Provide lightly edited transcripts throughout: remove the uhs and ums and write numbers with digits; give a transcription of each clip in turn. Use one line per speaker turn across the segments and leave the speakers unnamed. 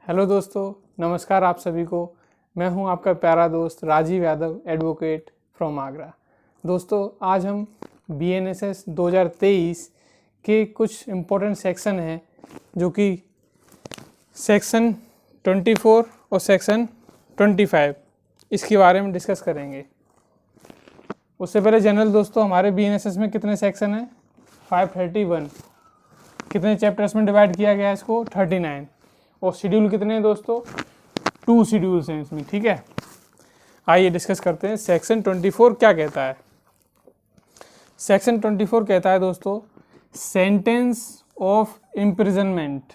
Hello दोस्तों, नमस्कार आप सभी को। मैं हूं आपका प्यारा दोस्त राजीव यादव, एडवोकेट फ्रॉम आगरा। दोस्तों, आज हम BNSS 2023 के कुछ इम्पोर्टेंट सेक्शन हैं जो कि सेक्शन 24 और सेक्शन 25 इसके बारे में डिस्कस करेंगे। उससे पहले जनरल दोस्तों, हमारे BNSS में कितने सेक्शन हैं? 531। कितने चैप्टर्स में डिवाइड किया गया है इसको? 39। और शेड्यूल कितने हैं दोस्तों? 2 शेड्यूल्स हैं इसमें, ठीक है। आइए डिस्कस करते हैं सेक्शन 24 क्या कहता है। सेक्शन 24 कहता है दोस्तों, sentence of imprisonment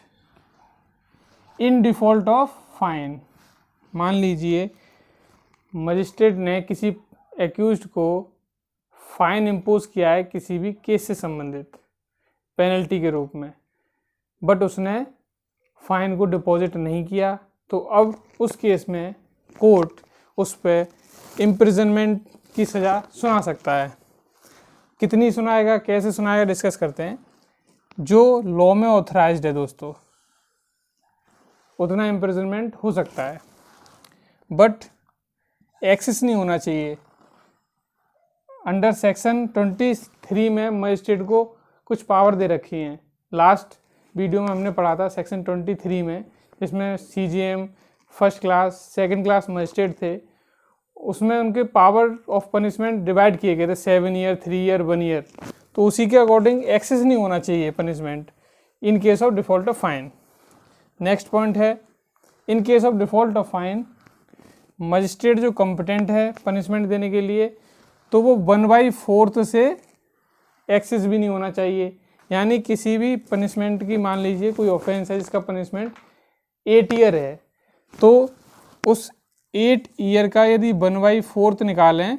in default of fine. मान लीजिए मजिस्ट्रेट ने किसी एक्यूज्ड को फाइन इम्पोज किया है किसी भी केस से संबंधित पेनल्टी के रूप में, बट उसने फाइन को डिपॉजिट नहीं किया, तो अब उस केस में कोर्ट उस पर इम्प्रिजनमेंट की सज़ा सुना सकता है। कितनी सुनाएगा, कैसे सुनाएगा, डिस्कस करते हैं। जो लॉ में ऑथराइज्ड है दोस्तों, उतना इम्प्रिजनमेंट हो सकता है, बट एक्सेस नहीं होना चाहिए। अंडर सेक्शन 23 में मजिस्ट्रेट को कुछ पावर दे रखी हैं। लास्ट वीडियो में हमने पढ़ा था सेक्शन 23 में, जिसमें CJM, first class, second class magistrate थे। उसमें उनके पावर ऑफ पनिशमेंट डिवाइड किए गए थे, 7 ईयर, 3 ईयर, 1 ईयर। तो उसी के अकॉर्डिंग एक्सेस नहीं होना चाहिए punishment in case of default of fine. Next point है, in case of default of fine magistrate जो कॉम्पिटेंट है पनिशमेंट देने के लिए, तो वो 1/4 से एक्सेस भी नहीं होना चाहिए। यानी किसी भी पनिशमेंट की, मान लीजिए कोई ऑफेंस है जिसका पनिशमेंट 8 ईयर है, तो उस 8 ईयर का यदि 1/4 निकालें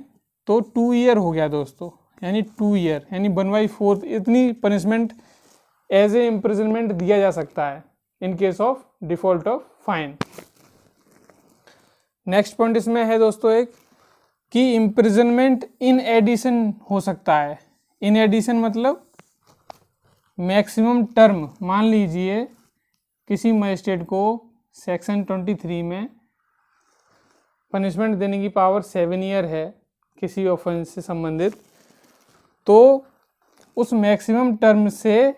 तो 2 ईयर हो गया दोस्तों। यानी 2 ईयर यानी 1/4 इतनी पनिशमेंट एज ए इम्प्रिजनमेंट दिया जा सकता है in case of default of fine. Next point इसमें है दोस्तों एक, कि इम्प्रिजनमेंट इन एडिशन हो सकता है। इन एडिशन मतलब मैक्सिमम टर्म। मान लीजिए किसी मजिस्ट्रेट को सेक्शन 23 में पनिशमेंट देने की पावर 7 ईयर है किसी ऑफेंस से संबंधित, तो उस मैक्सिमम टर्म से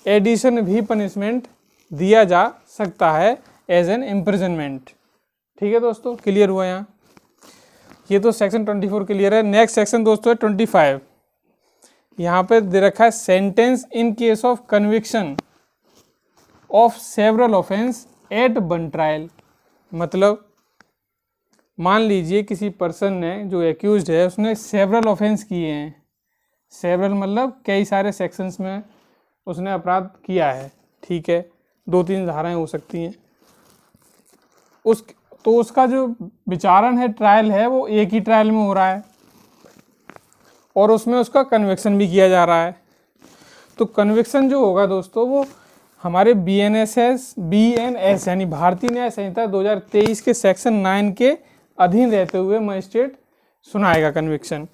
एडिशन भी पनिशमेंट दिया जा सकता है एज एन इम्प्रिजनमेंट। ठीक है दोस्तों, क्लियर हुआ यहाँ? ये तो सेक्शन 24 क्लियर है। नेक्स्ट सेक्शन दोस्तों है 25। यहाँ पे दे रखा है, sentence in case of conviction of several offence at one trial. मतलब मान लीजिए किसी पर्सन ने, जो एक्यूज्ड है, उसने सेवरल ऑफेंस किए हैं। सेवरल मतलब कई सारे सेक्शंस में उसने अपराध किया है, ठीक है, 2-3 धाराएं हो सकती हैं। तो उसका जो विचारण है, ट्रायल है, वो एक ही ट्रायल में हो रहा है और उसमें उसका कन्विक्शन भी किया जा रहा है। तो कन्विक्शन जो होगा दोस्तों, वो हमारे BNS यानी भारतीय न्याय संहिता 2023 के सेक्शन 9 के अधीन रहते हुए मजिस्ट्रेट सुनाएगा कन्विक्शन।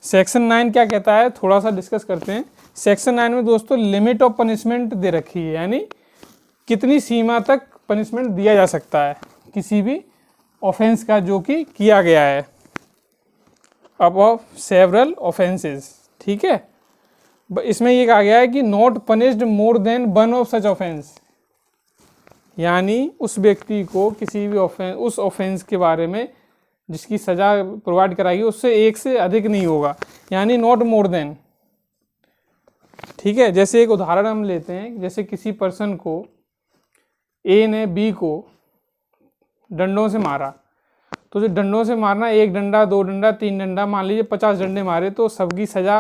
सेक्शन 9 क्या कहता है, थोड़ा सा डिस्कस करते हैं। सेक्शन 9 में दोस्तों लिमिट ऑफ पनिशमेंट दे रखी है, यानी कितनी सीमा तक पनिशमेंट दिया जा सकता है किसी भी ऑफेंस का जो कि किया गया है अबव सेवरल ऑफेंसेस। ठीक है, इसमें ये कहा गया है कि not punished more than one of such offence. यानी उस व्यक्ति को किसी भी ऑफेंस, उस ऑफेंस के बारे में जिसकी सज़ा प्रोवाइड कराएगी, उससे एक से अधिक नहीं होगा, यानी नॉट मोर देन। ठीक है, जैसे एक उदाहरण हम लेते हैं, जैसे किसी पर्सन को A ने B को डंडों से मारा, तो जो डंडों से मारना, 1 डंडा, 2 डंडा, 3 डंडा, मान लीजिए 50 डंडे मारे, तो सबकी सज़ा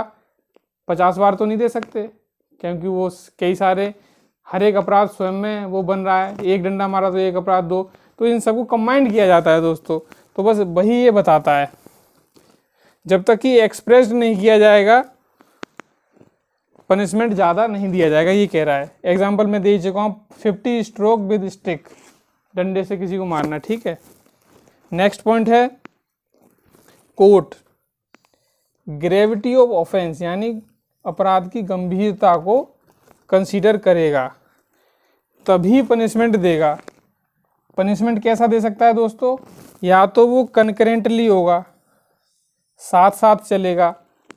50 बार तो नहीं दे सकते, क्योंकि वो कई सारे, हर एक अपराध स्वयं में वो बन रहा है। 1 डंडा मारा तो 1 अपराध 2, तो इन सबको कंबाइंड किया जाता है दोस्तों। तो बस वही ये बताता है, जब तक कि एक्सप्रेस्ड नहीं किया जाएगा पनिशमेंट ज़्यादा नहीं दिया जाएगा, ये कह रहा है। एग्जाम्पल मैं दे चुका हूँ, 50 स्ट्रोक विद स्टिक, डंडे से किसी को मारना। ठीक है, नेक्स्ट पॉइंट है, कोर्ट ग्रेविटी ऑफ ऑफेंस, यानी अपराध की गंभीरता को कंसीडर करेगा, तभी पनिशमेंट देगा। पनिशमेंट कैसा दे सकता है दोस्तों, या तो वो कनकरेंटली होगा, साथ साथ चलेगा,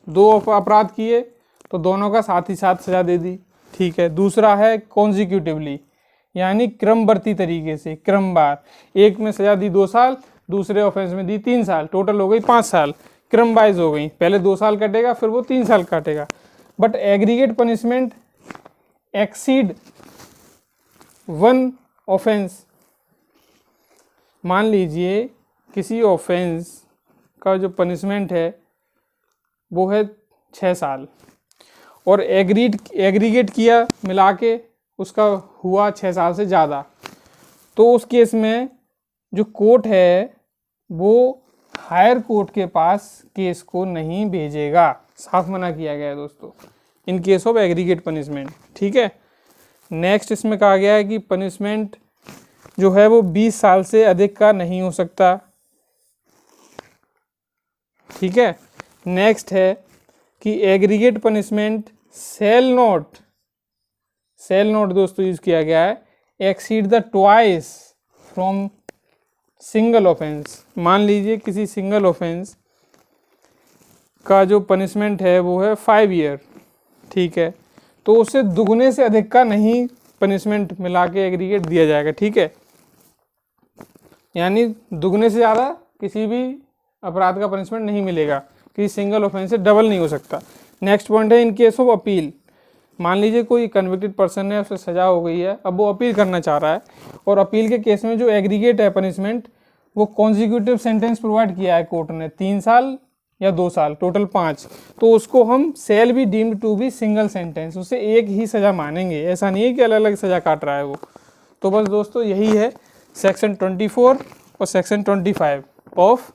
दो अपराध किए तो दोनों का साथ ही साथ सजा दे दी, ठीक है। दूसरा है कॉन्जिक्यूटिवली, यानी क्रमबर्ती तरीके से, क्रमवार, एक में सजा दी 2 साल, दूसरे ऑफेंस में दी 3 साल, टोटल हो गई 5 साल, क्रम वाइज हो गई, पहले 2 साल कटेगा फिर वो 3 साल काटेगा। But aggregate punishment exceed 1 offence, मान लीजिए किसी ऑफेंस का जो पनिशमेंट है वो है 6 साल और एग्रीगेट किया मिला के उसका हुआ 6 साल से ज़्यादा, तो उस केस में जो कोर्ट है वो हायर कोर्ट के पास केस को नहीं भेजेगा, साफ मना किया गया है दोस्तों इन केस ऑफ एग्रीगेट पनिशमेंट, ठीक है। नेक्स्ट इसमें कहा गया है कि पनिशमेंट जो है वो 20 साल से अधिक का नहीं हो सकता, ठीक है। नेक्स्ट है कि एग्रीगेट पनिशमेंट सेल नॉट दोस्तों यूज किया गया है exceed the twice from single offence. मान लीजिए किसी सिंगल ऑफेंस का जो पनिशमेंट है वो है 5 ईयर, ठीक है, तो उससे दुगने से अधिक का नहीं पनिशमेंट मिला के एग्रीगेट दिया जाएगा, ठीक है। यानी दुगने से ज़्यादा किसी भी अपराध का पनिशमेंट नहीं मिलेगा, किसी सिंगल ऑफेंस से डबल नहीं हो सकता। नेक्स्ट पॉइंट है इन केस ऑफ अपील। मान लीजिए कोई कन्विक्टेड पर्सन है, उसे सजा हो गई है, अब वो अपील करना चाह रहा है और अपील के केस में जो एग्रीगेट है पनिशमेंट वो कॉन्जिक्यूटिव सेंटेंस प्रोवाइड किया है कोर्ट ने, 3 साल या 2 साल, टोटल 5, तो उसको हम shall be deemed to be single sentence, उसे एक ही सज़ा मानेंगे, ऐसा नहीं है कि अलग अलग सज़ा काट रहा है वो। तो बस दोस्तों यही है सेक्शन 24 और सेक्शन 25 ऑफ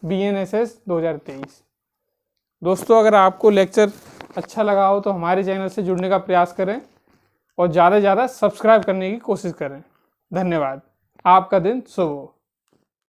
BNSS 2023। दोस्तों अगर आपको लेक्चर अच्छा लगा हो तो हमारे चैनल से जुड़ने का प्रयास करें और ज़्यादा से ज़्यादा सब्सक्राइब करने की कोशिश करें। धन्यवाद। आपका दिन शुभ हो।